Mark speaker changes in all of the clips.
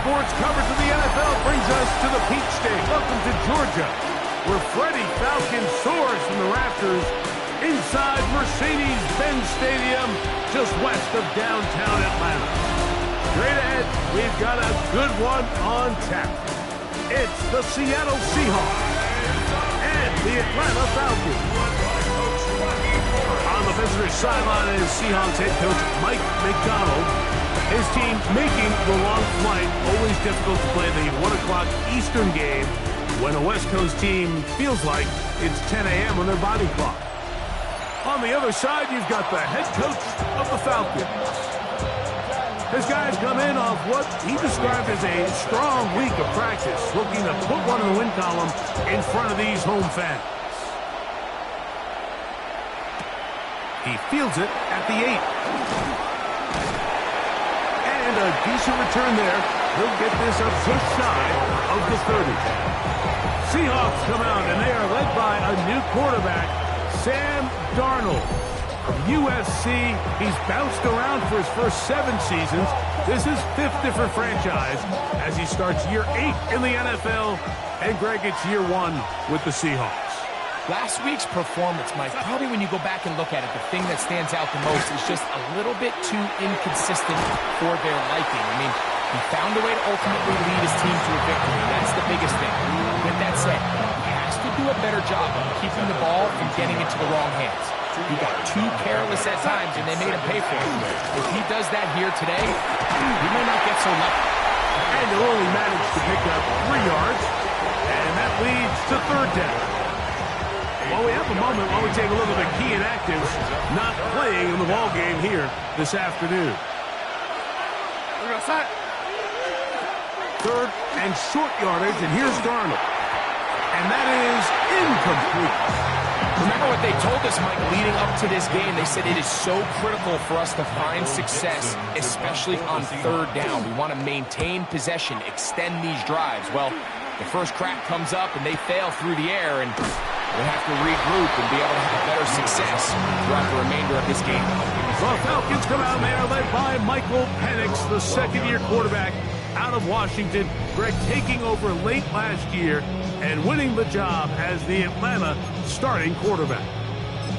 Speaker 1: sports coverage of the NFL brings us to the Peach State. Welcome to Georgia, where Freddie Falcon soars from the rafters inside Mercedes-Benz Stadium, just west of downtown Atlanta. Straight ahead, we've got a good one on tap. It's the Seattle Seahawks and the Atlanta Falcons. On the visitor's sideline is Seahawks head coach Mike McDonald. His team making the long flight. Always difficult to play the 1 o'clock Eastern game when a West Coast team feels like it's 10 a.m. on their body clock. On the other side, you've got the head coach of the Falcons. This guy's come in off what he described as a strong week of practice, looking to put one in the win column in front of these home fans. He fields it at the 8. And a decent return there. He'll get this up just shy of the 30. Seahawks come out, and they are led by a new quarterback, Sam Darnold. From USC, he's bounced around for his first 7 seasons. This is 5th different franchise as he starts year 8 in the NFL. And Greg, it's year 1 with the Seahawks.
Speaker 2: Last week's performance, Mike, probably when you go back and look at it, the thing that stands out the most is just a little bit too inconsistent for their liking. I mean, he found a way to ultimately lead his team to a victory. That's the biggest thing. With that said, he has to do a better job of keeping the ball from getting into the wrong hands. He got too careless at times, and they made him pay for it. If he does that here today, he may not get so lucky.
Speaker 1: And he'll only manage to pick up 3 yards, and that leads to 3rd down. Well, we have a moment while we take a look at the key inactives not playing in the ball game here this afternoon. 3rd and short yardage, and here's Darnold. And that is incomplete.
Speaker 2: Remember what they told us, Mike, leading up to this game. They said it is so critical for us to find success, especially on 3rd down. We want to maintain possession, extend these drives. Well, the first crack comes up, and they fail through the air, and we'll have to regroup and be able to have better success throughout the remainder of this game.
Speaker 1: Well, Falcons come out, and they are led by Michael Penix, the second-year quarterback out of Washington. Greg taking over late last year and winning the job as the Atlanta starting quarterback.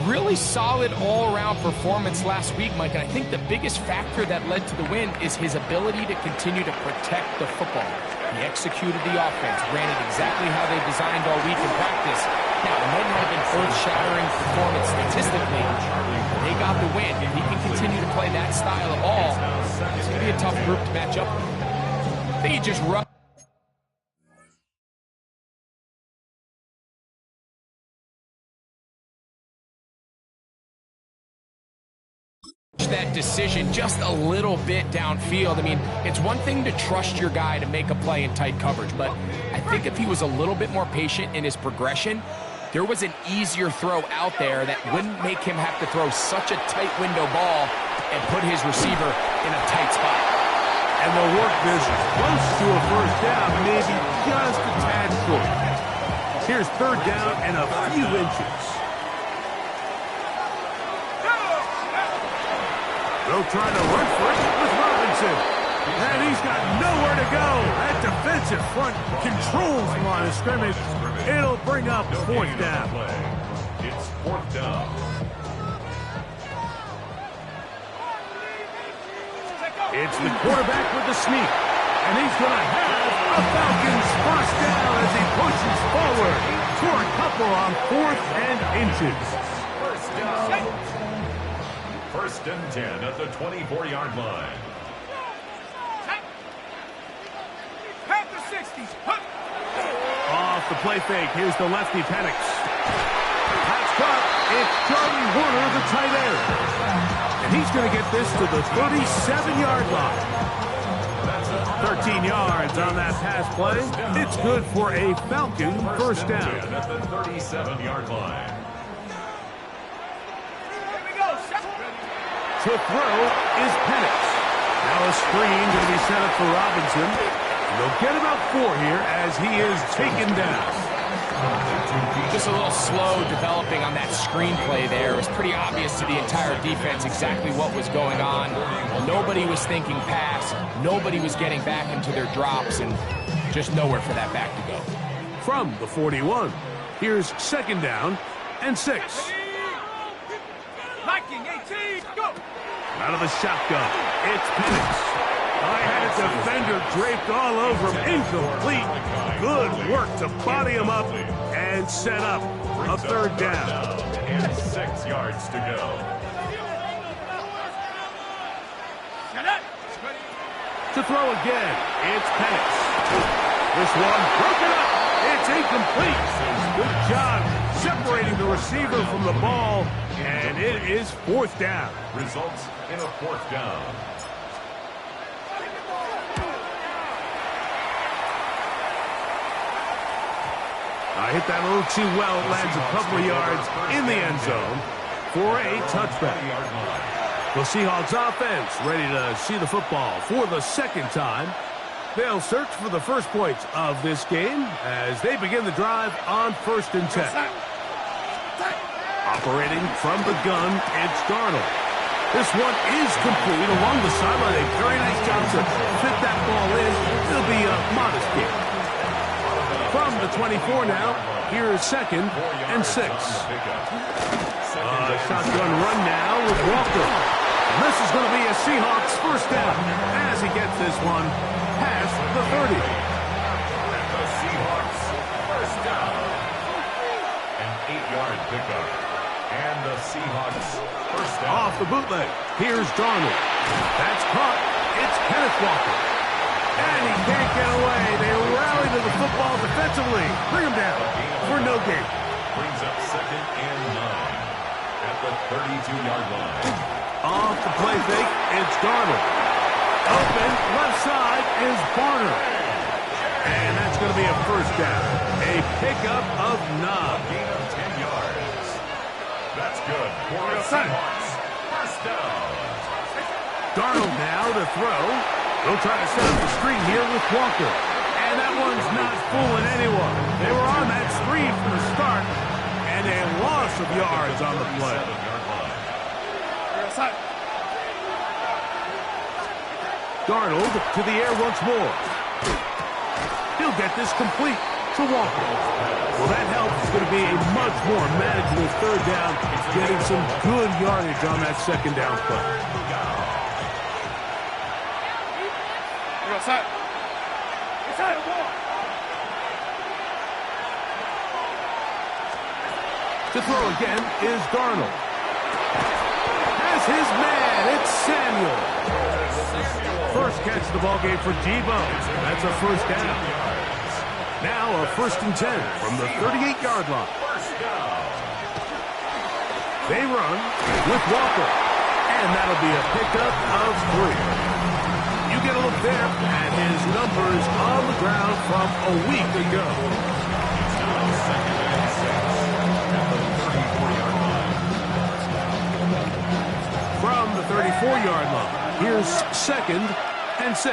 Speaker 2: Really solid all-around performance last week, Mike, and I think the biggest factor that led to the win is his ability to continue to protect the football. He executed the offense, ran it exactly how they designed all week in practice. Now, it might not have been earth-shattering performance statistically, but they got the win. If he can continue to play that style of ball, it's going to be a tough group to match up with. I think he just rushed that decision just a little bit downfield. I mean, it's one thing to trust your guy to make a play in tight coverage, but I think if he was a little bit more patient in his progression, there was an easier throw out there that wouldn't make him have to throw such a tight window ball and put his receiver in a tight spot.
Speaker 1: And they'll work this close to a 1st down, maybe just a tad short. Here's 3rd down and a few inches. They'll try to run for it with Robinson. And he's got nowhere to go. That defensive front controls the line of scrimmage. It'll bring up 4th down.
Speaker 3: It's 4th down.
Speaker 1: It's the quarterback with the sneak. And he's going to have a Falcons 1st down as he pushes forward for a couple on 4th and inches.
Speaker 3: 1st down. 1st and 10 at the 24-yard line.
Speaker 1: Off the play fake, here's the lefty Penix. That's caught. It's Charlie Warner, the tight end. And he's going to get this to the 37-yard line. 13 yards on that pass play. It's good for a Falcon 1st down.
Speaker 3: At the 37-yard line.
Speaker 1: To throw is Penix. Now a screen going to be set up for Robinson. They'll get about 4 here as he is taken down.
Speaker 2: Just a little slow developing on that screenplay there. It was pretty obvious to the entire defense exactly what was going on. Nobody was thinking pass. Nobody was getting back into their drops, and just nowhere for that back to go.
Speaker 1: From the 41, here's 2nd down and 6.
Speaker 4: Liking 18, go!
Speaker 1: Out of the shotgun, it's Penix. I had a defender draped all over him. Incomplete. Good work to body him up and set up a 3rd down.
Speaker 3: And 6 yards to go.
Speaker 1: To throw again, it's Penix. This one broken up. It's incomplete. Good job separating the receiver from the ball, and it is 4th down.
Speaker 3: Results in a 4th down.
Speaker 1: I hit that a little too well. It lands a couple of yards in the end zone for a touchback. The Seahawks offense ready to see the football for the 2nd time. They'll search for the first points of this game as they begin the drive on 1st and 10. Operating from the gun, it's Darnold. This one is complete along the sideline. A very nice job to fit that ball in. It'll be a modest game. From the 24 now, here's 2nd and 6. Shotgun run now with Walker. This is going to be a Seahawks 1st down as he gets this one past the 30.
Speaker 3: The Seahawks 1st down. An 8-yard pickup. And the Seahawks 1st down.
Speaker 1: Off the bootleg, here's Darnold. That's caught. It's Kenneth Walker. And he can't get away. They rally to the football defensively. Bring him down for no gain.
Speaker 3: Brings up 2nd and 9 at the 32-yard line.
Speaker 1: Off the play fake, it's Darnold. Open, left side is Barner. And that's going to be a 1st down. A pickup of 9.
Speaker 3: Gain of 10 yards. That's good for the Seahawks. 1st down.
Speaker 1: Darnold now to throw. They'll try to set up the screen here with Walker. And that one's not fooling anyone. They were on that screen from the start. And a loss of yards on the play. Darnold to the air once more. He'll get this complete to Walker. Well, that help is going to be a much more manageable 3rd down, getting some good yardage on that 2nd down play. To throw again is Darnold. Has his man, it's Samuel. First catch of the ball game for Debo. That's a 1st down. Now a 1st and 10 from the 38-yard line. They run with Walker. And that'll be a pickup of 3. You get a look there at his numbers on the ground from a week ago. From the 34-yard line, here's 2nd and 6.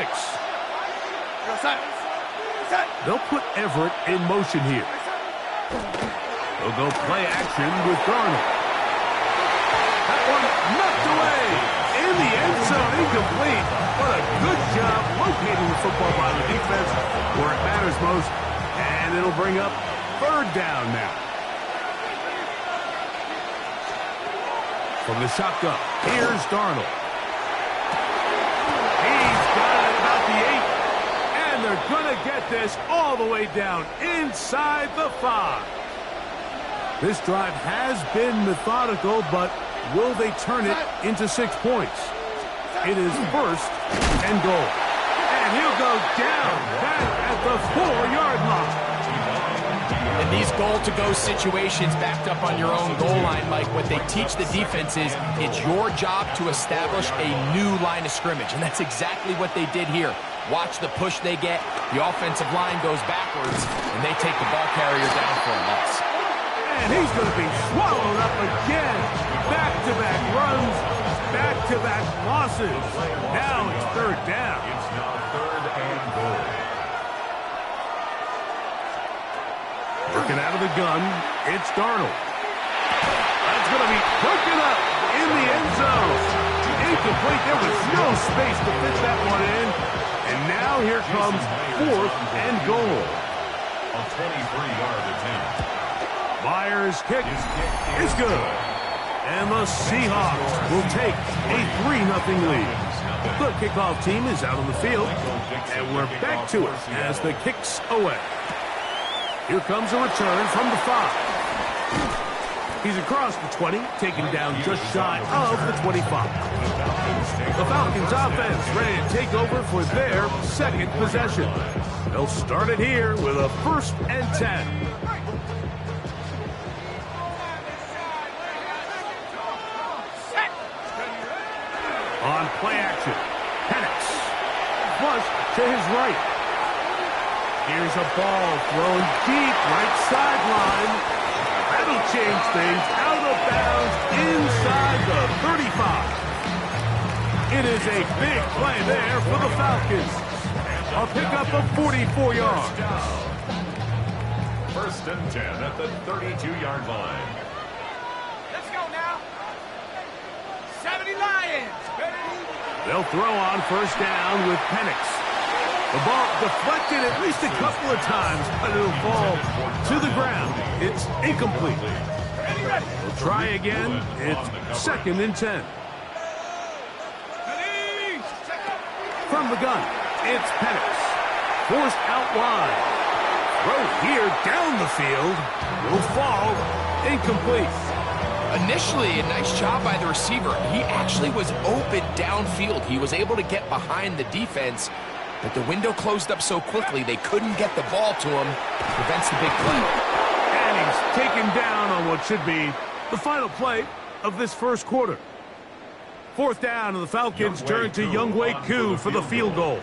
Speaker 1: They'll put Everett in motion here. They'll go play action with Darnold. That one knocked away in the end zone, incomplete. What a good job locating the football by the defense where it matters most. And it'll bring up 3rd down now. From the shotgun, here's Darnold. He's got it about the 8. And they're going to get this all the way down inside the 5. This drive has been methodical, but will they turn it into 6 points? It is 1st and goal. And he'll go down back at the 4-yard line.
Speaker 2: In these goal-to-go situations backed up on your own goal line, Mike, what they teach the defense is it's your job to establish a new line of scrimmage, and that's exactly what they did here. Watch the push they get. The offensive line goes backwards, and they take the ball carrier down for a loss.
Speaker 1: And he's going to be swallowed up again. Back-to-back runs, back-to-back losses. Now it's 3rd down.
Speaker 3: It's now 3rd and goal.
Speaker 1: Looking out of the gun, it's Darnold. That's going to be broken up in the end zone. Incomplete. There was no space to fit that one in. And now here comes 4th and goal.
Speaker 3: A 23-yard attempt.
Speaker 1: Myers' kick is good. And the Seahawks will take a 3-0 lead. The kickoff team is out on the field. And we're back to it as the kick's away. Here comes a return from the 5. He's across the 20, taken down just shy of the 25. The Falcons offense ready to take over for their second possession. They'll start it here with a 1st and 10. On play action, Penix. Flush to his right. Here's a ball thrown deep right sideline. That'll change things. Out of bounds inside the 35. It is a big play there for the Falcons. A pickup of 44 yards.
Speaker 3: 1st and 10 at the 32-yard line.
Speaker 4: Let's go now. 70 Lions.
Speaker 1: They'll throw on 1st down with Penix. The ball deflected at least a couple of times, but it'll fall to the ground. It's incomplete. We'll try again. It's 2nd and 10. From the gun, it's Penix. Forced out wide. Throw here down the field. Will fall. Incomplete.
Speaker 2: Initially, a nice job by the receiver. He actually was open downfield. He was able to get behind the defense, but the window closed up so quickly they couldn't get the ball to him. Prevents the big play.
Speaker 1: And he's taken down on what should be the final play of this 1st quarter. 4th down, and the Falcons turn to Younghoe Koo for the field goal.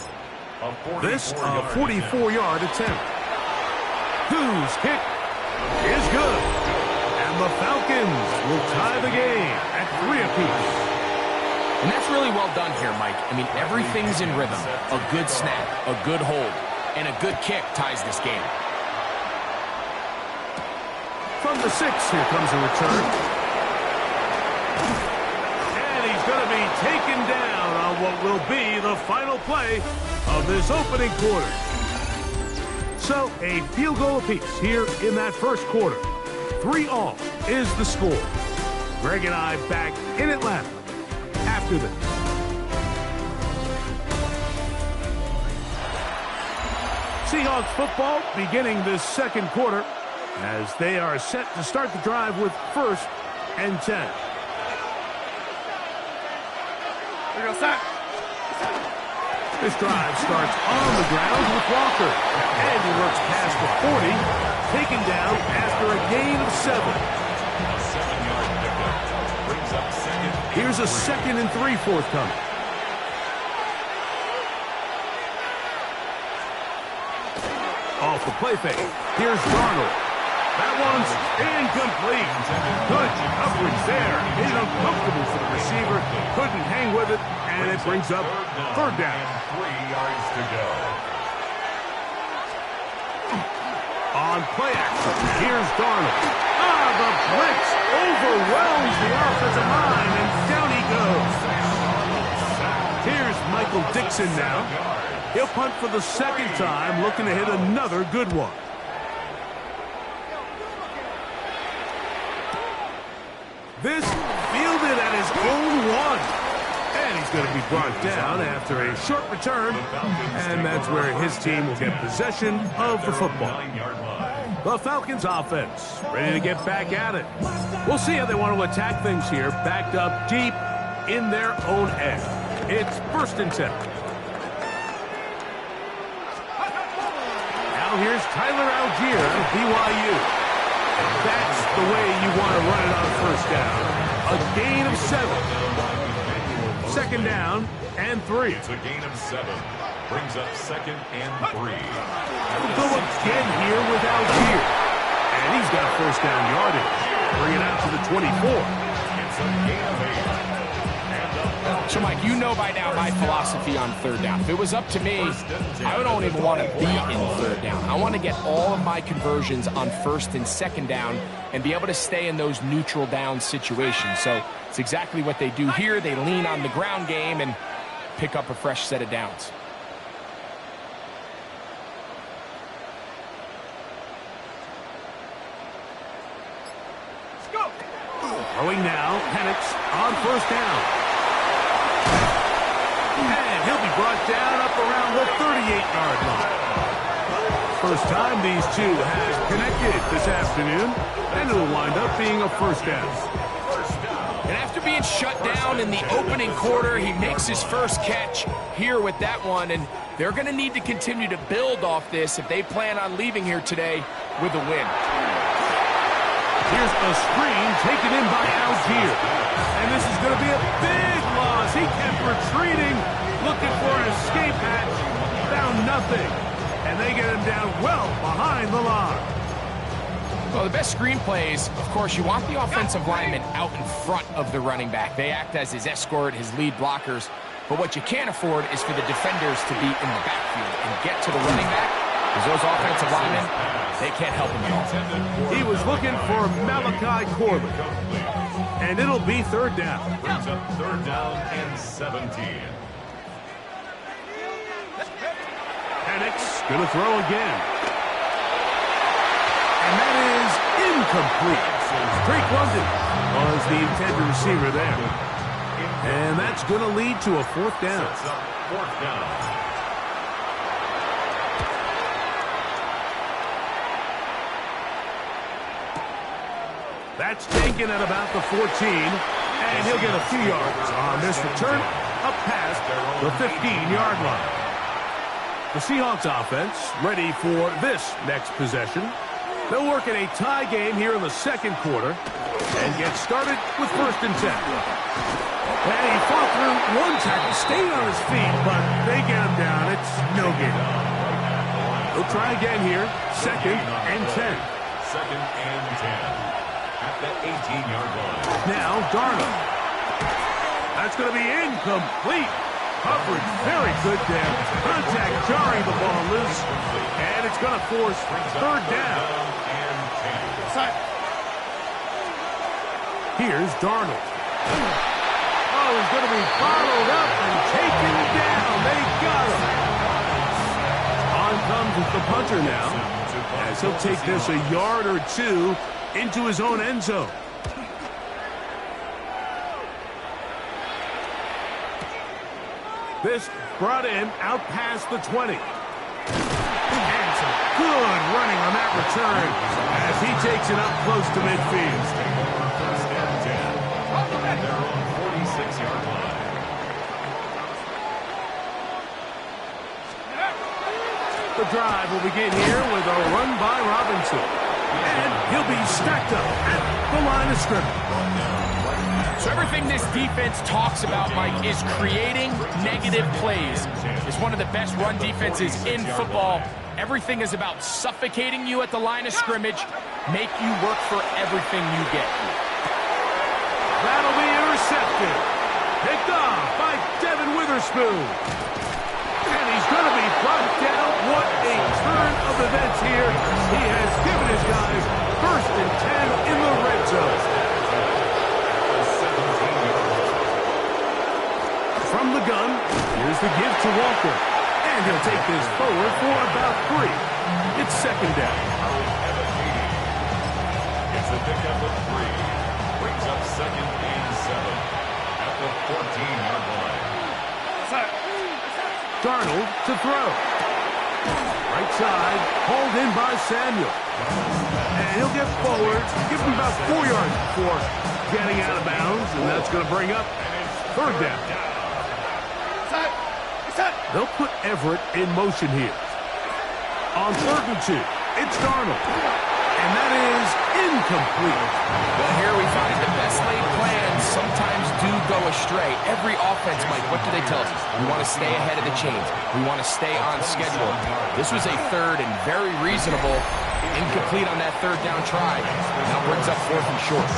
Speaker 1: This a 44-yard attempt. Koo's kick is good. And the Falcons will tie the game at 3 apiece.
Speaker 2: And that's really well done here, Mike. I mean, everything's in rhythm. A good snap, a good hold, and a good kick ties this game.
Speaker 1: From the 6, here comes a return. And he's going to be taken down on what will be the final play of this opening quarter. So, a field goal apiece here in that 1st quarter. 3-all is the score. Greg and I back in Atlanta after this. Seahawks football beginning this 2nd quarter as they are set to start the drive with 1st and 10.
Speaker 4: Here goes that.
Speaker 1: This drive starts on the ground with Walker. And he works past the 40, taken down after a gain of 7.
Speaker 3: A 7-yard pickup brings up 2nd.
Speaker 1: Here's a 2nd and 3 forthcoming. Off the play fake. Here's Darnold. That one's incomplete. Good coverage there. Made it uncomfortable for the receiver. Couldn't hang with it, and it brings up 3rd down.
Speaker 3: 3 yards to go.
Speaker 1: On play action, here's Darnold. The blitz overwhelms the offensive line, and down he goes. Here's Michael Dixon now. He'll punt for the 2nd time, looking to hit another good one. This fielded at his own 1. And he's going to be brought down after a short return. And that's where his team will get possession of the football. The Falcons offense ready to get back at it. We'll see how they want to attack things here, backed up deep in their own end. It's 1st and 10. Now here's Tyler Algier, BYU. That's the way you want to run it on 1st down. A gain of 7. 2nd down and 3.
Speaker 3: It's a gain of 7. Brings up 2nd and 3.
Speaker 1: We'll go again here with Algier. And he's got 1st down yardage. Bring it out to the 24.
Speaker 3: It's a gain of 8.
Speaker 2: So, Mike, you know by now my philosophy on third down. If it was up to me, I don't even want to be in third down. I want to get all of my conversions on first and second down and be able to stay in those neutral down situations. So it's exactly what they do here. They lean on the ground game and pick up a fresh set of downs.
Speaker 1: Throwing now, Penix on first down. And he'll be brought down up around the 38-yard line. First time these two have connected this afternoon, and it'll wind up being a first down.
Speaker 2: And after being shut down in the opening quarter, he makes his first catch here with that one, and they're going to need to continue to build off this if they plan on leaving here today with a win.
Speaker 1: Here's a screen taken in by Algier. And this is going to be a big loss. He kept retreating, looking for an escape hatch. Found nothing. And they get him down well behind the line.
Speaker 2: Well, the best screen plays, of course, you want the offensive lineman out in front of the running back. They act as his escort, his lead blockers. But what you can't afford is for the defenders to be in the backfield and get to the running back, because those offensive linemen, they can't help him at all.
Speaker 1: He was looking for Malachi Corbin. And it'll be third down.
Speaker 3: Brings up third down and 17.
Speaker 1: Penix going to throw again. And that is incomplete. Drake London was the intended receiver there. And that's going to lead to a fourth down.
Speaker 3: Sets up fourth down.
Speaker 1: That's taken at about the 14, and he'll get a few yards on this return up past the 15-yard line. The Seahawks offense ready for this next possession. They'll work in a tie game here in the second quarter and get started with first and 10. And he fought through one tackle, stayed on his feet, but they get him down. It's no gain. They'll try again here, second and 10.
Speaker 3: Second and 10. At the 18-yard line.
Speaker 1: Now, Darnold. That's going to be incomplete. Coverage very good there. Contact jarring the ball loose. And it's going to force third down. Here's Darnold. Oh, he's going to be bottled up and taken down. They got him. On comes the punter now, as he'll take this a yard or two into his own end zone. This brought in out past the 20. And some good running on that return as he takes it up close to midfield.
Speaker 3: First and 10. And they're on 46-yard line.
Speaker 1: The drive will begin here with a run by Robinson. And he'll be stacked up at the line of scrimmage.
Speaker 2: So everything this defense talks about, Mike, is creating negative plays. It's one of the best run defenses in football. Everything is about suffocating you at the line of scrimmage, make you work for everything you get.
Speaker 1: That'll be intercepted. Picked off by Devin Witherspoon. And he's going to be brought down. What a turn of events here. He has given his guys first and 10 in the red zone. From the gun, here's the give to Walker. And he'll take this forward for about 3. It's second down.
Speaker 3: It's a pickup of 3. Brings up second and 7 at the 14-yard line.
Speaker 1: Darnold to throw. Right side, hauled in by Samuel. And he'll get forward, give him about 4 yards before getting out of bounds, and that's going to bring up third down. They'll put Everett in motion here. On third and 2, it's Darnold. And that is incomplete.
Speaker 2: Well, here we find the best laid plans sometimes do go astray. Every offense, Mike, what do they tell us? We want to stay ahead of the chains. We want to stay on schedule. This was a third and very reasonable incomplete on that third down try. Now brings up fourth and short.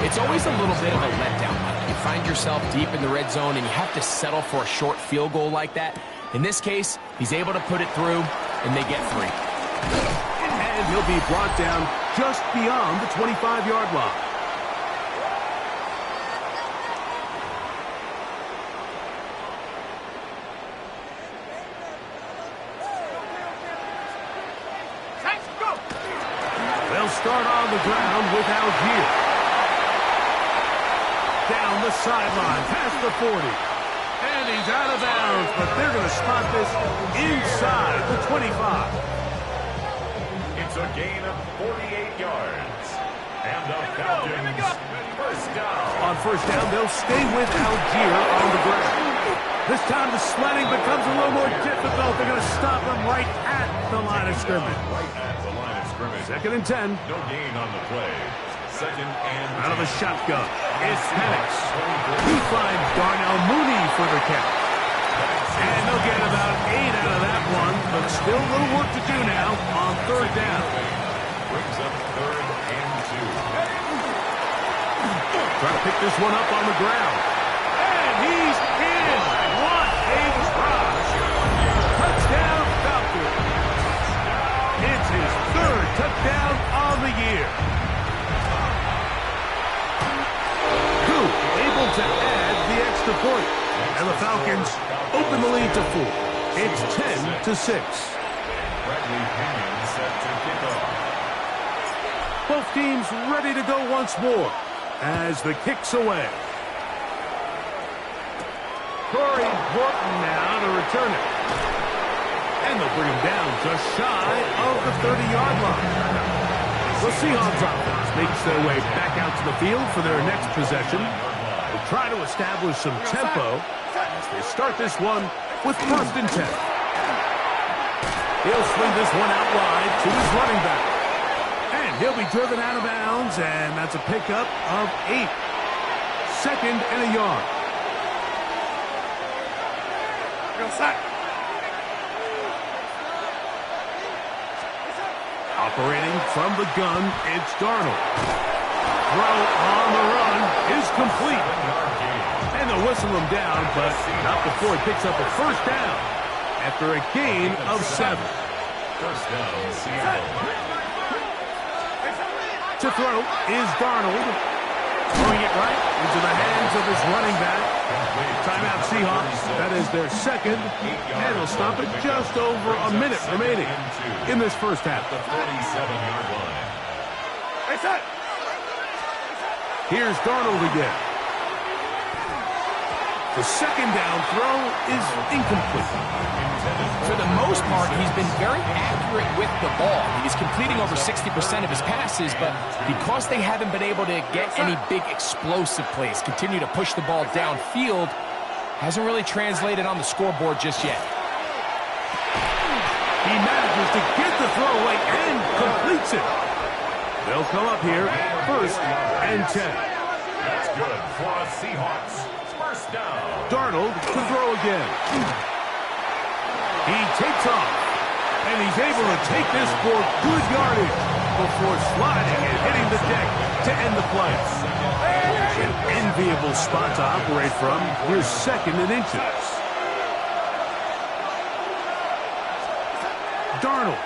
Speaker 2: It's always a little bit of a letdown, Mike. you find yourself deep in the red zone and you have to settle for a short field goal like that. In this case, he's able to put it through, and they get 3.
Speaker 1: And he'll be brought down just beyond the 25-yard line. They'll start on the ground with Algier. Down the sideline, past the 40. And he's out of bounds, but they're going to spot this inside the 25.
Speaker 3: It's a gain of 48 yards. And the Falcons, first down.
Speaker 1: On first down, they'll stay with Algier on the ground. This time the sledding becomes a little more difficult. They're going to stop him right at the line of scrimmage.
Speaker 3: Right at the line of scrimmage.
Speaker 1: 2nd and 10.
Speaker 3: No gain on the play. 2nd and 10.
Speaker 1: Out of the shotgun, it's Penix. He finds Darnell Mooney for the catch. And they'll get about 8 out of that one, but still a little work to do now on 3rd down.
Speaker 3: Brings up 3rd and 2.
Speaker 1: Try to pick this one up on the ground. And he's in. What a drop. Touchdown, Falcons. It's his 3rd touchdown on the year. Able to add the extra point. And the Falcons open the lead to 4. It's 10-6.
Speaker 3: Bradley Pinion set to kick off.
Speaker 1: Both teams ready to go once more as the kick's away. Corey Horton now to return it. And they'll bring him down just shy of the 30-yard line. The Seahawks offense makes their way back out to the field for their next possession. They'll try to establish some tempo as they start this one with 1st and 10. He'll swing this one out wide to his running back. And he'll be driven out of bounds, and that's a pickup of 8. 2nd and a yard. Operating from the gun, it's Darnold. Throw on the run is complete. And they'll whistle him down, but not before he picks up a 1st down after a gain of 7.
Speaker 3: 1st down, Seattle.
Speaker 1: To throw is Darnold. Throwing it right into the hands of his running back. Timeout Seahawks. That is their 2nd. And they'll stop it just over a minute remaining in this first half.
Speaker 3: The 47-yard line.
Speaker 1: Here's Darnold again. The 2nd down throw is incomplete.
Speaker 2: For the most part, he's been very accurate with the ball. He's completing over 60% of his passes, but because they haven't been able to get any big explosive plays, continue to push the ball downfield, hasn't really translated on the scoreboard just yet.
Speaker 1: He manages to get the throw away and completes it. They'll come up here 1st and 10.
Speaker 3: That's good for the Seahawks. 1st down.
Speaker 1: Darnold to throw again. He takes off, and he's able to take this for good yardage before sliding and hitting the deck to end the play. An enviable spot to operate from. Here's 2nd and inches. Darnold.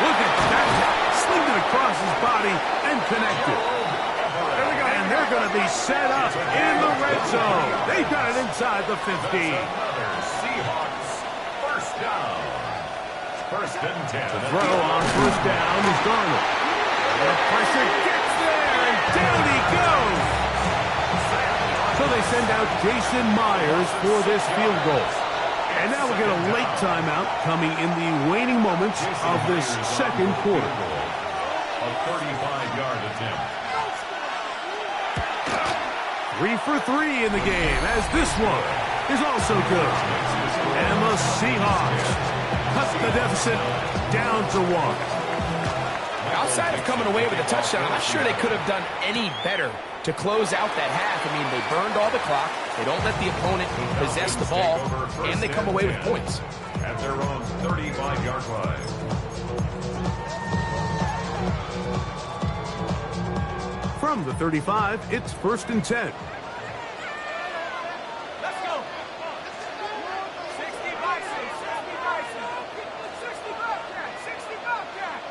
Speaker 1: Look at that. Slinged it across his body and connected. And they're going to be set up in the red zone. They've got it inside the 15.
Speaker 3: Seahawks, 1st down. 1st and 10.
Speaker 1: The throw on 1st down is Darnold. The pressure gets there, and down he goes. So they send out Jason Myers for this field goal. And now we'll get a late timeout coming in the waning moments of this 2nd quarter.
Speaker 3: A 35-yard attempt.
Speaker 1: 3 for 3 in the game, as this one is also good. And the Seahawks cut the deficit down to 1.
Speaker 2: Outside of coming away with a touchdown, I'm not sure they could have done any better to close out that half. I mean, they burned all the clock. They don't let the opponent possess the ball, and they come away with points.
Speaker 3: At their own 35-yard line.
Speaker 1: From the 35, it's 1st and 10.
Speaker 4: Let's go. 60 Bison, 60 Bison. 60 Bobcat, 60 Bobcat.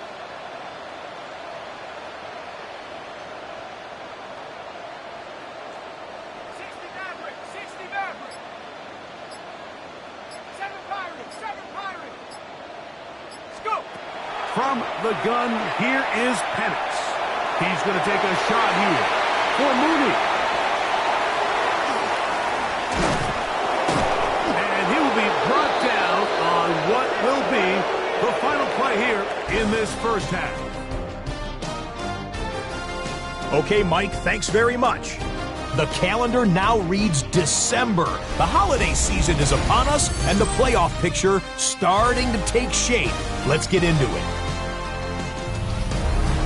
Speaker 4: 60 Maverick, 60 Maverick. 7 Pirates, 7 Pirates. Scoop.
Speaker 1: From the gun, here is Penix. He's going to take a shot here for Mooney. And he will be brought down on what will be the final play here in this first half.
Speaker 5: Okay, Mike, thanks very much. The calendar now reads December. The holiday season is upon us, and the playoff picture starting to take shape. Let's get into it.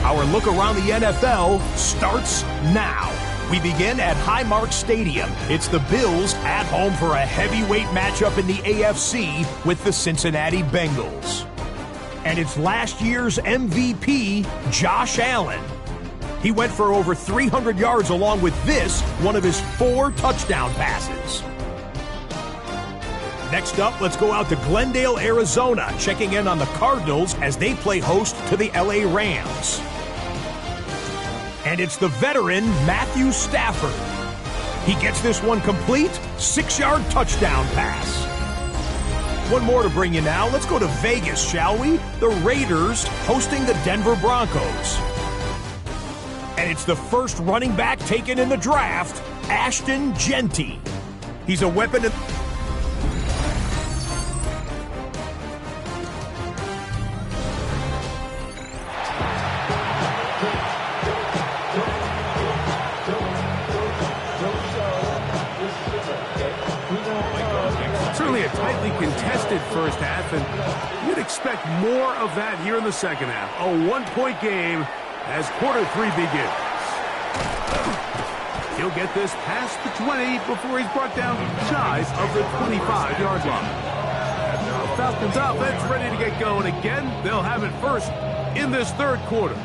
Speaker 5: Our look around the NFL starts now. We begin at Highmark Stadium. It's the Bills at home for a heavyweight matchup in the AFC with the Cincinnati Bengals. And it's last year's MVP, Josh Allen. He went for over 300 yards along with this, one of his 4 touchdown passes. Next up, let's go out to Glendale, Arizona, checking in on the Cardinals as they play host to the LA Rams. And it's the veteran Matthew Stafford. He gets this one complete, 6-yard touchdown pass. One more to bring you now. Let's go to Vegas, shall we? The Raiders hosting the Denver Broncos. And it's the first running back taken in the draft, Ashton Genty. He's a weapon in...
Speaker 1: Certainly a tightly contested first half, and you'd expect more of that here in the second half. A 1-point game as quarter 3 begins. He'll get this past the 20 before he's brought down shy of the 25-yard line. The Falcons offense ready to get going again. They'll have it first in this third quarter.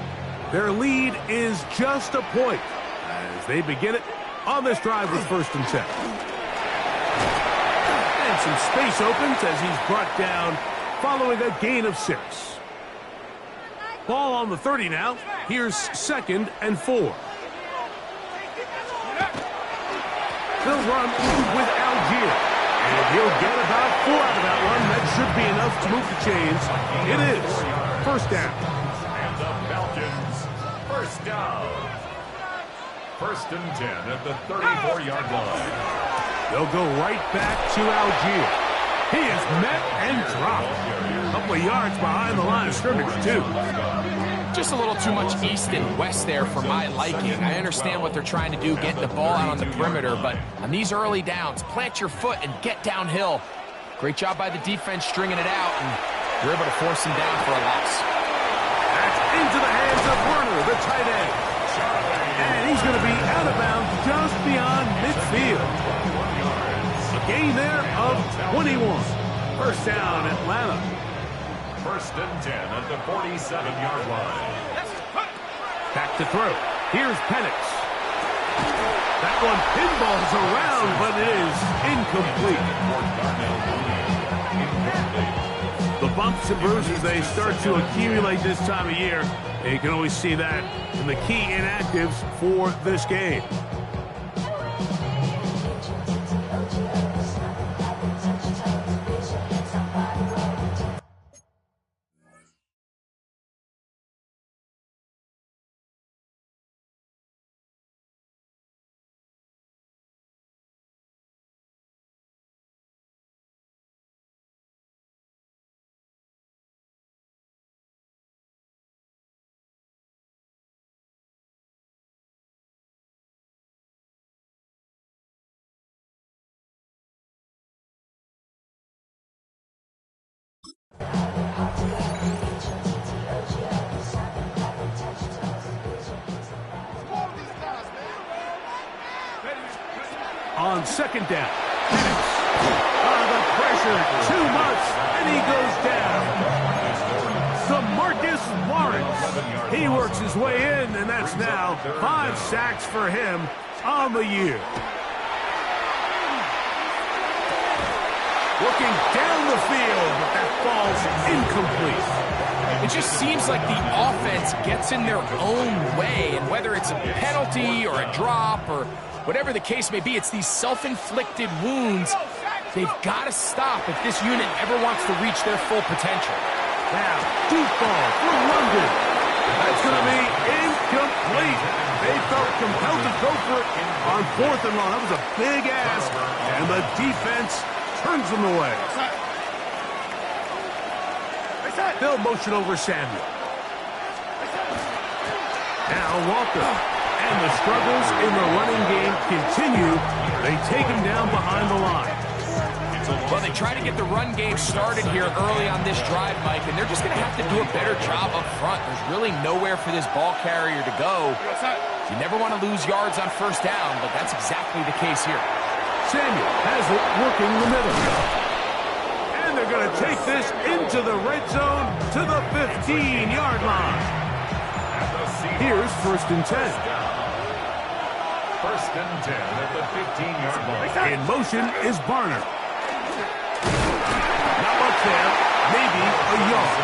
Speaker 1: Their lead is just a point as they begin it on this drive with 1st and 10. And some space opens as he's brought down following a gain of 6. Ball on the 30 now. Here's 2nd and 4. They'll run with Algier. And he'll get about 4 out of that one. That should be enough to move the chains. It is 1st down.
Speaker 3: And the Falcons, 1st down. 1st and 10 at the 34-yard line.
Speaker 1: They'll go right back to Algier. He is met and dropped. A couple of yards behind the line of scrimmage, too.
Speaker 2: Just a little too much east and west there for my liking. I understand what they're trying to do, getting the ball out on the perimeter, but on these early downs, plant your foot and get downhill. Great job by the defense stringing it out, and you're able to force him down for a loss.
Speaker 1: That's into the hands of Werner, the tight end. And he's going to be out of bounds just beyond midfield. A gain there of 21. 1st down, Atlanta.
Speaker 3: 1st and 10 at the 47-yard line.
Speaker 1: Back to throw. Here's Penix. That one pinballs around, but it is incomplete. The bumps and bruises, they start to accumulate this time of year. And you can always see that in the key inactives for this game. On 2nd down, the pressure too much, and he goes down. DeMarcus Lawrence
Speaker 3: 7-yard
Speaker 1: He
Speaker 3: loss.
Speaker 1: works his way in, and that's now 5 sacks for him on the year. Looking down the field, but that falls incomplete.
Speaker 2: It just seems like the offense gets in their own way, and whether it's a penalty or a drop or whatever the case may be, it's these self-inflicted wounds they've got to stop if this unit ever wants to reach their full potential.
Speaker 1: Now, deep ball for London. That's going to be incomplete. They felt compelled to go for it on 4th and long. That was a big ask, and the defense turns them away. They'll motion over Samuel. Now Walker. And the struggles in the running game continue. They take him down behind the line.
Speaker 2: Well, they try to get the run game started here early on this drive, Mike, and they're just going to have to do a better job up front. There's really nowhere for this ball carrier to go. You never want to lose yards on 1st down, but that's exactly the case here.
Speaker 1: Samuel has it working the middle. And they're going to take this into the red zone to the 15-yard line. Here's 1st and 10.
Speaker 3: 1st and 10 at the 15-yard line.
Speaker 1: In motion is Barner. Not much there. Maybe a yard.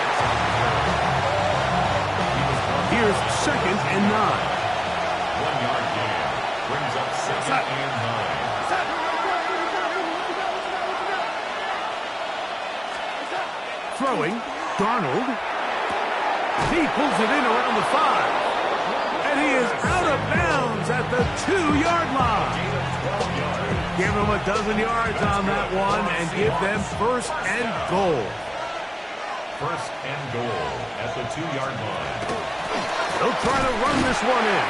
Speaker 1: Here's 2nd and 9.
Speaker 3: 1-yard gain. Brings up 2nd and 9.
Speaker 1: Throwing. Darnold. He pulls it in around the 5. And he is out of bounds at the 2-yard line. Give them a dozen yards on that one and give them 1st and goal.
Speaker 3: 1st and goal at the 2-yard line.
Speaker 1: They'll try to run this one in.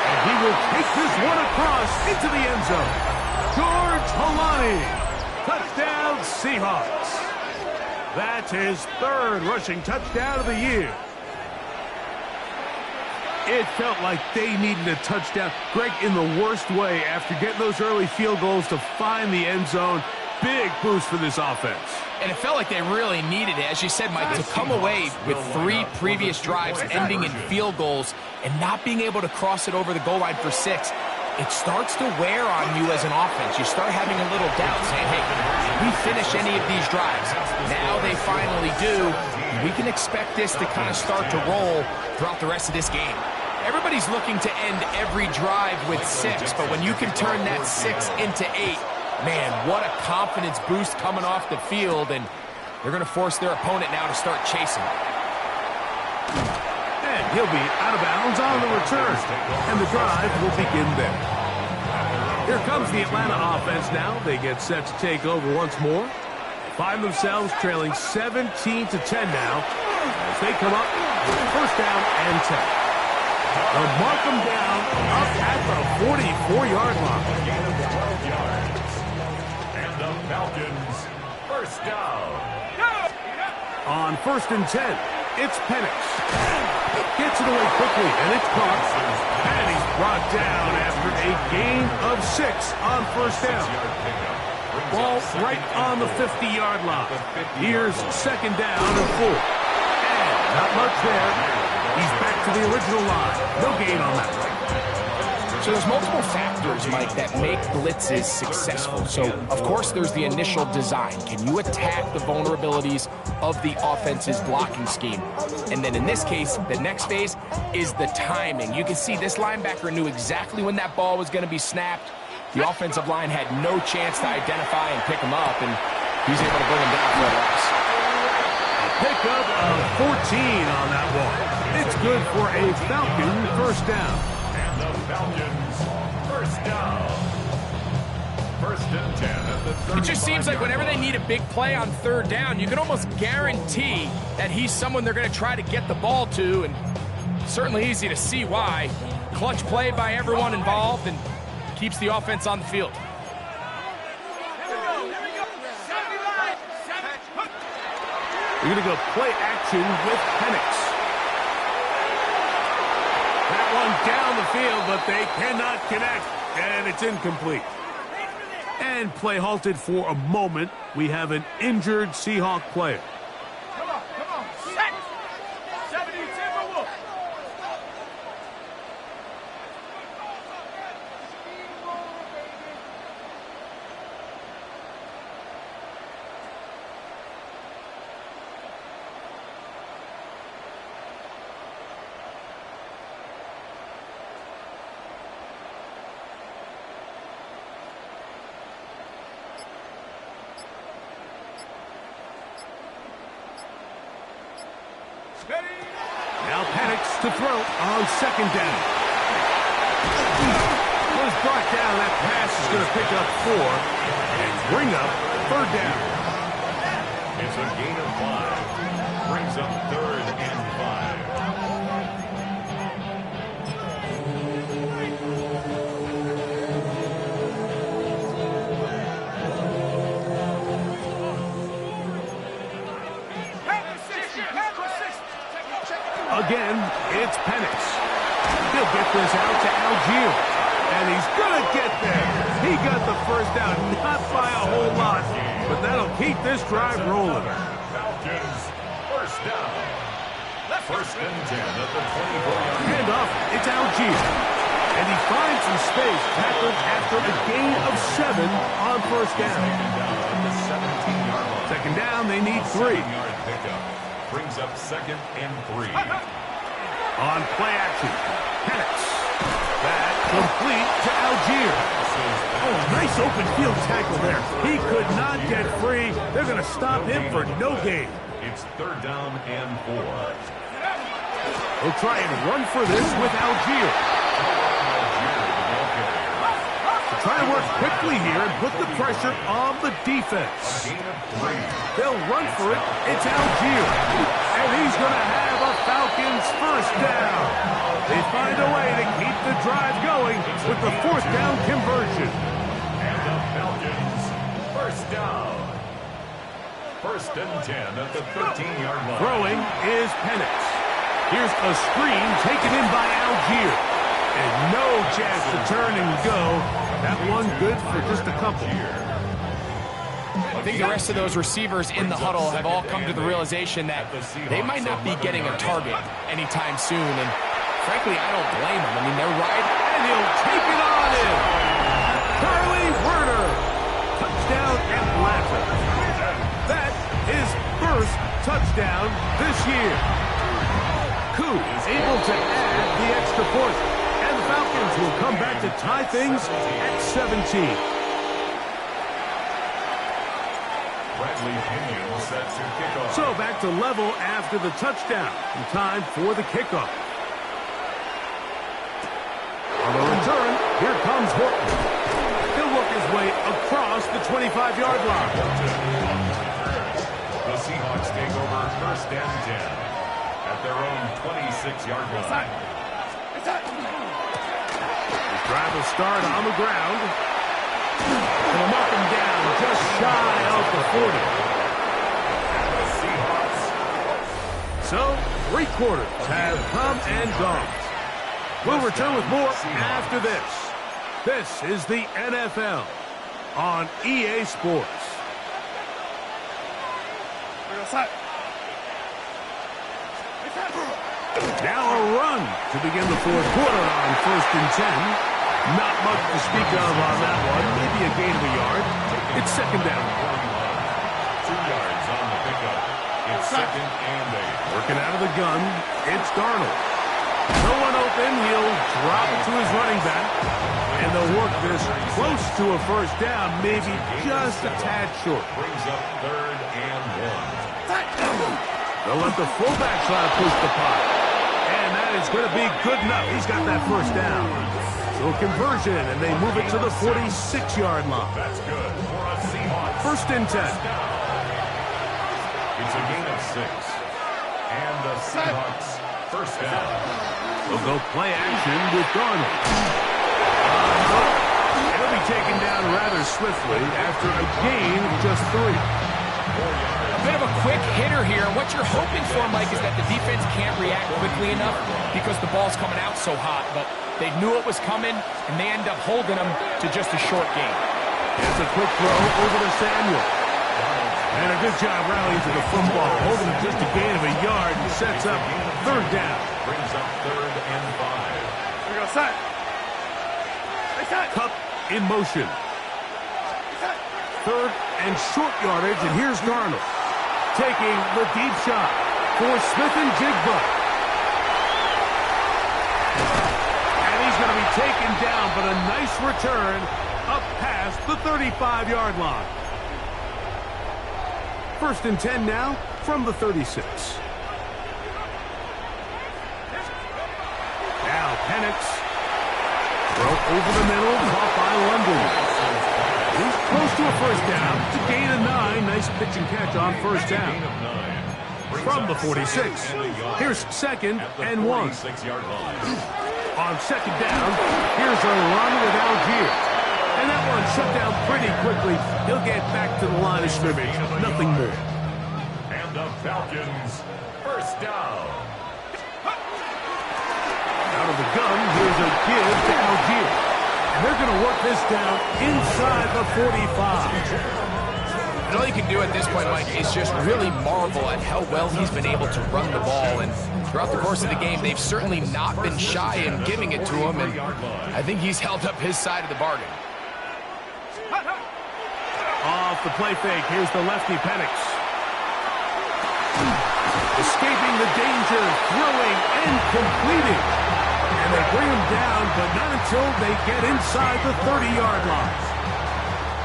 Speaker 1: And he will take this one across into the end zone. George Holani. Touchdown Seahawks. That's his 3rd rushing touchdown of the year. It felt like they needed a touchdown. Greg, in the worst way, after getting those early field goals to find the end zone. Big boost for this offense.
Speaker 2: And it felt like they really needed it. As you said, Mike, to come away with 3 previous drives ending in field goals and not being able to cross it over the goal line for 6, it starts to wear on you as an offense. You start having a little doubt, saying, hey, can we finish any of these drives? Now they finally do. We can expect this to kind of start to roll throughout the rest of this game. Everybody's looking to end every drive with 6, but when you can turn that 6 into 8, man, what a confidence boost coming off the field, and they're going to force their opponent now to start chasing.
Speaker 1: And he'll be out of bounds on the return, and the drive will begin there. Here comes the Atlanta offense now. They get set to take over once more. They find themselves trailing 17-10 now as they come up with 1st down and 10. They'll mark them down up at the 44-yard line.
Speaker 3: Gain of 12 yards. And the Falcons, 1st down.
Speaker 1: On 1st and 10, it's Penix. Gets it away quickly, and it's caught. And he's brought down after a gain of 6 on 1st down. Ball right on the 50-yard line. Here's 2nd down and 4. And not much there. He's back to the original line. No gain on that one.
Speaker 2: So there's multiple factors, Mike, that make blitzes successful. So, of course, there's the initial design. Can you attack the vulnerabilities of the offense's blocking scheme? And then in this case, the next phase is the timing. You can see this linebacker knew exactly when that ball was going to be snapped. The offensive line had no chance to identify and pick him up, and he's able to bring him down for a loss.
Speaker 1: Pickup of 14 on that one. It's good for a Falcon 1st down.
Speaker 3: And the Falcons, 1st down. 1st and 10 at the 35.
Speaker 2: It just seems like whenever they need a big play on 3rd down, you can almost guarantee that he's someone they're going to try to get the ball to, and certainly easy to see why. Clutch play by everyone involved and keeps the offense on the field.
Speaker 1: We're going to go play action with Penix. That one down the field, but they cannot connect, and it's incomplete. And play halted for a moment. We have an injured Seahawk player.
Speaker 4: Come on. Set. 70 Timberwolf.
Speaker 1: Now Penix to throw on second down. Was brought down. That pass is going to pick up 4 and bring up third down.
Speaker 3: It's a gain of 5. Brings up 3rd and 5.
Speaker 1: Again, it's Penix. He'll get this out to Algier. And he's going to get there. He got the first down, not by a whole lot, but that'll keep this drive rolling.
Speaker 3: Falcons, first down. First and 10 at the 24-yard line.
Speaker 1: Handoff, it's Algier. And he finds some space, tackled after a gain of 7 on first down. Second down, they need 3.
Speaker 3: 7-yard pickup. Brings up 2nd and 3.
Speaker 1: On play action, Penix. That complete to Algier. Oh, nice open field tackle there. He could not get free. They're going to stop him for no gain.
Speaker 3: It's 3rd down and 4.
Speaker 1: He'll try and run for this with Algier. Try to work quickly here and put the pressure on the defense. They'll run for it. It's Algier. And he's going to have a Falcons first down. They find a way to keep the drive going with the 4th down conversion.
Speaker 3: And the Falcons first down. First and 10 at the 13-yard line.
Speaker 1: Throwing is Penix. Here's a screen taken in by Algier. And no chance to turn and go. That one good for just a couple.
Speaker 2: I think the rest of those receivers in the huddle have all come to the realization that they might not be getting a target anytime soon. And frankly, I don't blame them. I mean, they're right.
Speaker 1: And he'll take it on in. Charlie Werner. Touchdown Atlanta. That is first touchdown this year. Koo is able to add the extra point. And the Falcons will come back to tie things at 17.
Speaker 3: Bradley Pinion set to kick off.
Speaker 1: So back to level after the touchdown. And time for the kickoff. On the return, here comes Horton. He'll work his way across the 25-yard line.
Speaker 3: The Seahawks take over first and 10 at their own 26-yard line.
Speaker 1: His drive will start on the ground. And they'll mark him down just shy of the 40.
Speaker 3: The Seahawks.
Speaker 1: So, 3 quarters have come and gone. We'll return with more after this. This is the NFL on EA Sports. Now a run to begin the 4th quarter on first and 10. Not much to speak of on that one. Maybe a gain of a yard. It's second down.
Speaker 3: 2 yards on the pickup. It's 2nd and 8.
Speaker 1: Working out of the gun, it's Darnold. No one open, he'll drop it to his running back. And they'll work this close to a first down, maybe just a tad short.
Speaker 3: Brings up 3rd and 1.
Speaker 1: They'll let the fullback try to push the pot. And that is going to be good enough. He's got that first down. So conversion, and they move it to the 46-yard line.
Speaker 3: That's good for a Seahawks.
Speaker 1: First and 10.
Speaker 3: It's a gain of 6. And the Seahawks first down.
Speaker 1: They'll go play action with Darnold. He'll be taken down rather swiftly after a gain of just 3.
Speaker 2: A bit of a quick hitter here, and what you're hoping for, Mike, is that the defense can't react quickly enough because the ball's coming out so hot, but they knew it was coming, and they end up holding them to just a short gain.
Speaker 1: It's a quick throw over to Samuel. And a good job rallying to the football, holding just a gain of a yard, and sets up third down.
Speaker 3: Brings up 3rd and 5.
Speaker 4: We go set.
Speaker 1: Cup in motion. Third and short yardage, and here's Darnold taking the deep shot for Smith and Jigba. And he's going to be taken down, but a nice return up past the 35-yard line. First and 10 now from the 36. Penix. Throw over the middle, caught by London. He's close to a first down. It's a gain of 9. Nice pitch and catch on first down. From the 46. Here's 2nd and 1. On 2nd down, here's a run with Algier. And that one shut down pretty quickly. He'll get back to the line of scrimmage. Nothing more.
Speaker 3: And the Falcons, first down.
Speaker 1: Out of the gun, here's a give to Algier. And they're going to work this down inside the 45.
Speaker 2: And all you can do at this point, Mike, is just really marvel at how well he's been able to run the ball. And throughout the course of the game, they've certainly not been shy in giving it to him. And I think he's held up his side of the bargain.
Speaker 1: Off the play fake, here's the lefty Penix. Escaping the danger, throwing and completing. And they bring him down, but not until they get inside the 30-yard line.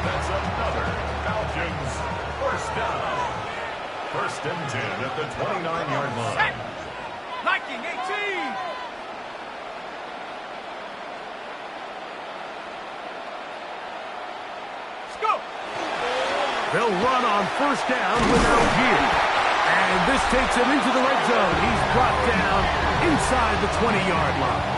Speaker 3: That's another Falcons first down. 1st and 10 at the 29-yard line.
Speaker 4: Liking 18. Let's go.
Speaker 1: They'll run on first down with Algier. And this takes him into the red zone. He's brought down inside the 20-yard line.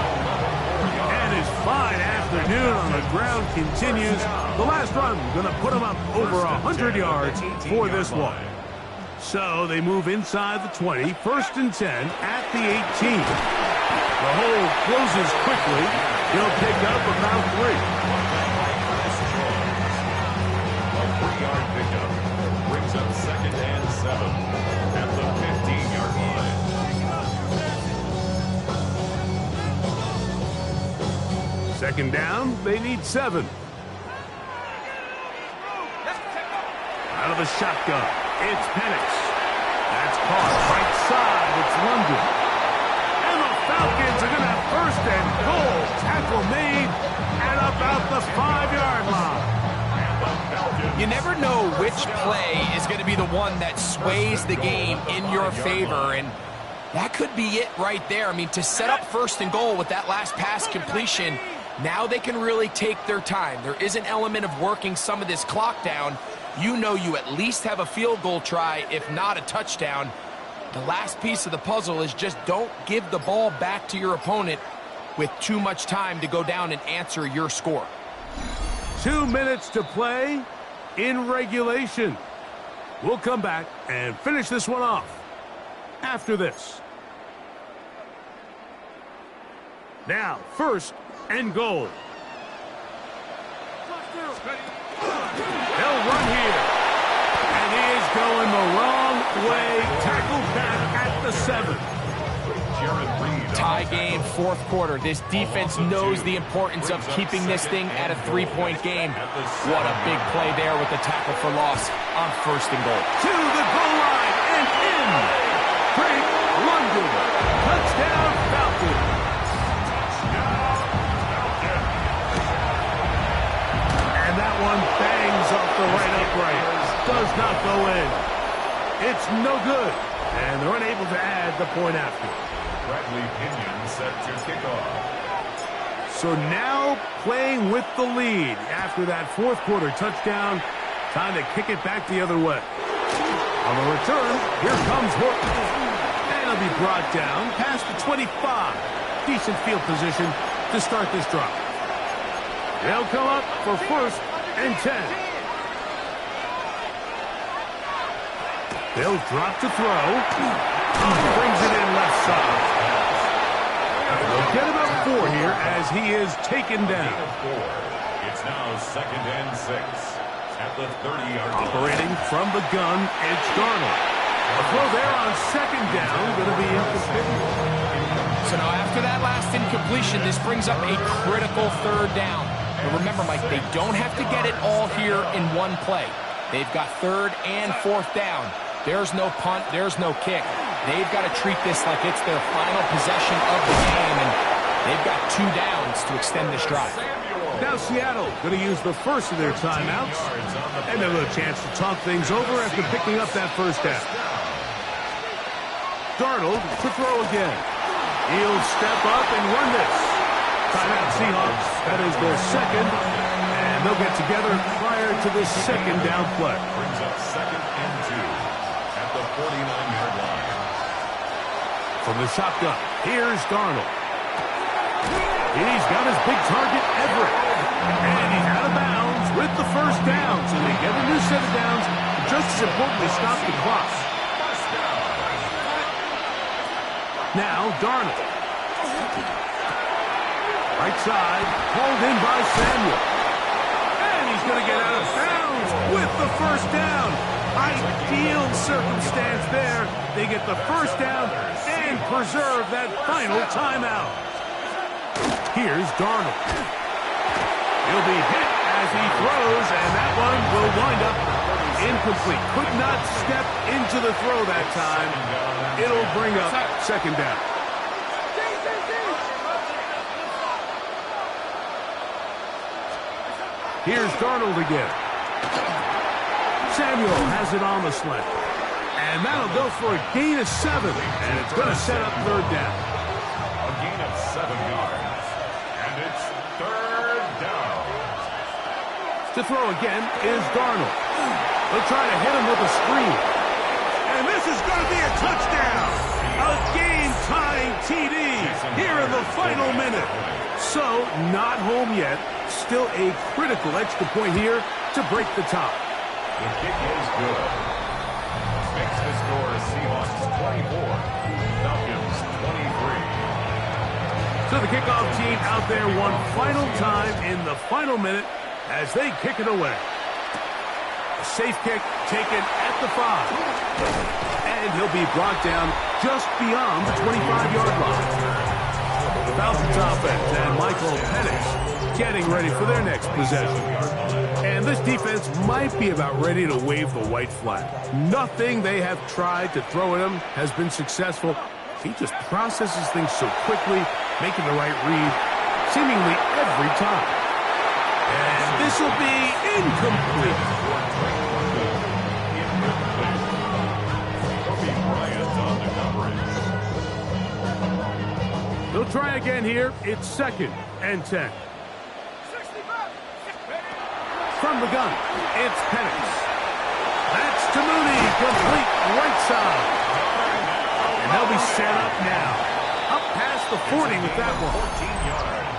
Speaker 1: And his fine afternoon on the ground continues. The last run going to put him up over 100 yards for this one. So they move inside the 20, 1st and 10 at the 18. The hole closes quickly. He'll pick up about 3.
Speaker 3: A 3-yard pickup brings up 2nd and 7 at the 15-yard line.
Speaker 1: 2nd down, they need 7. Out of the shotgun, it's Penix. That's caught right side, it's London. And the Falcons are going to have 1st and goal. Tackle made at about the 5-yard line.
Speaker 2: You never know which play is going to be the one that sways the game in your favor, and that could be it right there. I mean, to set up 1st and goal with that last pass completion, now they can really take their time. There is an element of working some of this clock down. You know you at least have a field goal try, if not a touchdown. The last piece of the puzzle is just don't give the ball back to your opponent with too much time to go down and answer your score.
Speaker 1: 2 minutes to play in regulation. We'll come back and finish this one off after this. Now, 1st and goal. They'll run here. And he is going the wrong way. Tackled back at the 7.
Speaker 2: Tie game, 4th quarter. This defense knows the importance of keeping this thing at a 3-point game. What a big play there with the tackle for loss on 1st and goal.
Speaker 1: To the goal line and in. Great London. Touchdown Falcons. And that one bangs off the right upright. Does not go in. It's no good. And they're unable to add the point after.
Speaker 3: Bradley Pinion set to kick off.
Speaker 1: So now playing with the lead after that 4th quarter touchdown. Time to kick it back the other way. On the return, here comes Horton. And he'll be brought down past the 25. Decent field position to start this drive. They'll come up for 1st and 10. They'll drop to throw. Brings it in left side. They'll get about 4 here as he is taken down.
Speaker 3: It's now 2nd and 6 at the 30-yard line.
Speaker 1: Operating from the gun, it's Darnold. A throw there on 2nd down, going to be incomplete.
Speaker 2: So now after that last incompletion, this brings up a critical 3rd down. But remember, Mike, they don't have to get it all here in one play. They've got 3rd and 4th down. There's no punt, there's no kick. They've got to treat this like it's their final possession of the game, and they've got 2 downs to extend this drive.
Speaker 1: Now Seattle going to use the first of their timeouts, and a little chance to talk things over after picking up that 1st down. Darnold to throw again. He'll step up and run this. Seahawks. That is their second, and they'll get together prior to the second down play.
Speaker 3: Brings up 2nd and 2 at the 49-yard line.
Speaker 1: From the shotgun, here's Darnold. He's got his big target, Everett. And he's out of bounds with the first down. So they get a new set of downs. Just as important, they stop the clock. Now, Darnold. Right side, pulled in by Samuel. And he's going to get out of bounds with the first down. Ideal circumstance there. They get the first down and preserve that final timeout. Here's Darnold. He'll be hit as he throws, and that one will wind up incomplete. Could not step into the throw that time. It'll bring up second down. Here's Darnold again. Samuel has it on the slant. And that'll go for a gain of 7. And it's going to set up third down.
Speaker 3: A gain of 7 yards. And it's third down.
Speaker 1: To throw again is Darnold. They'll try to hit him with a screen. And this is going to be a touchdown. A game-tying TD here in the final minute. So, not home yet. Still a critical extra point here to break the tie.
Speaker 3: The kick is good. Makes the score Seahawks 24, Falcons 23.
Speaker 1: So the kickoff team out there one final time in the final minute as they kick it away. A safe kick taken at the 5. And he'll be brought down just beyond the 25-yard line. The Falcons offense and Michael Penix getting ready for their next possession. And this defense might be about ready to wave the white flag. Nothing they have tried to throw at him has been successful. He just processes things so quickly, making the right read seemingly every time. And this will be incomplete. They'll try again here. It's 2nd and 10. From the gun, it's Penix. That's to Mooney, complete right side. And they'll be set up now. Up past the 40 with that one.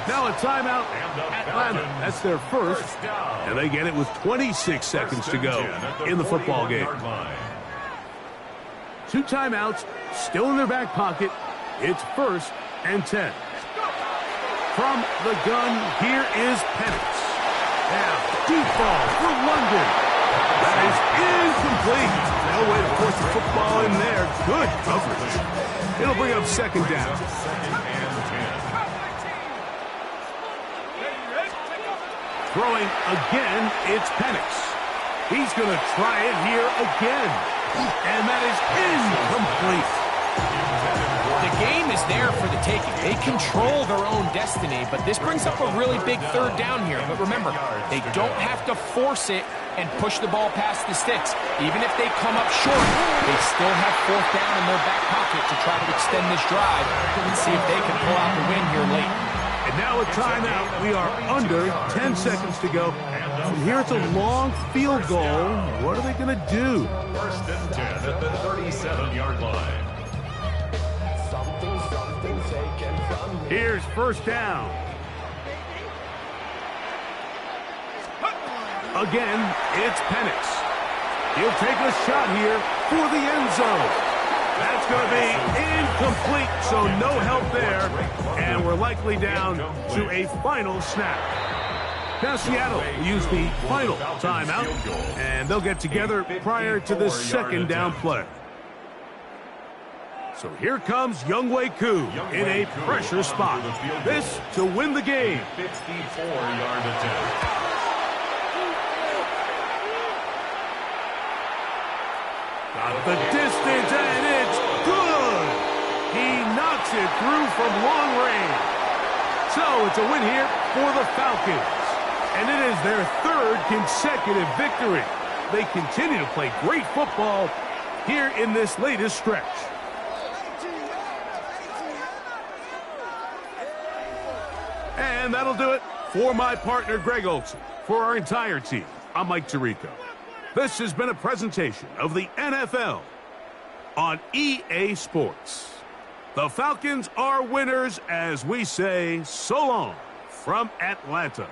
Speaker 1: Now a timeout, Atlanta. That's their first. And they get it with 26 seconds to go in the football game. 2 timeouts, still in their back pocket. It's 1st and 10. From the gun, here is Penix. Now, deep ball for London. That is incomplete. No way to force the football in there. Good coverage. It'll bring up second down. Throwing again, it's Penix. He's going to try it here again. And that is incomplete.
Speaker 2: The game is there for the taking. They control their own destiny, but this brings up a really big third down here. But remember, they don't have to force it and push the ball past the sticks. Even if they come up short, they still have 4th down in their back pocket to try to extend this drive and see if they can pull out the win here late.
Speaker 1: And now a timeout. We are under 10 seconds to go. From here, it's a long field goal. What are they going to do?
Speaker 3: 1st and 10 at the 37-yard line.
Speaker 1: Here's 1st down. Again, it's Penix. He'll take a shot here for the end zone. That's going to be incomplete, so no help there. And we're likely down to a final snap. Now Seattle will use the final timeout, and they'll get together prior to the second down play. So here comes Younghoe Koo in a pressure spot. This to win the game.
Speaker 3: 54-yard attempt.
Speaker 1: Got the distance, and it's good. He knocks it through from long range. So it's a win here for the Falcons. And it is their 3rd consecutive victory. They continue to play great football here in this latest stretch. And that'll do it for my partner, Greg Olson. For our entire team, I'm Mike Tirico. This has been a presentation of the NFL on EA Sports. The Falcons are winners as we say so long from Atlanta.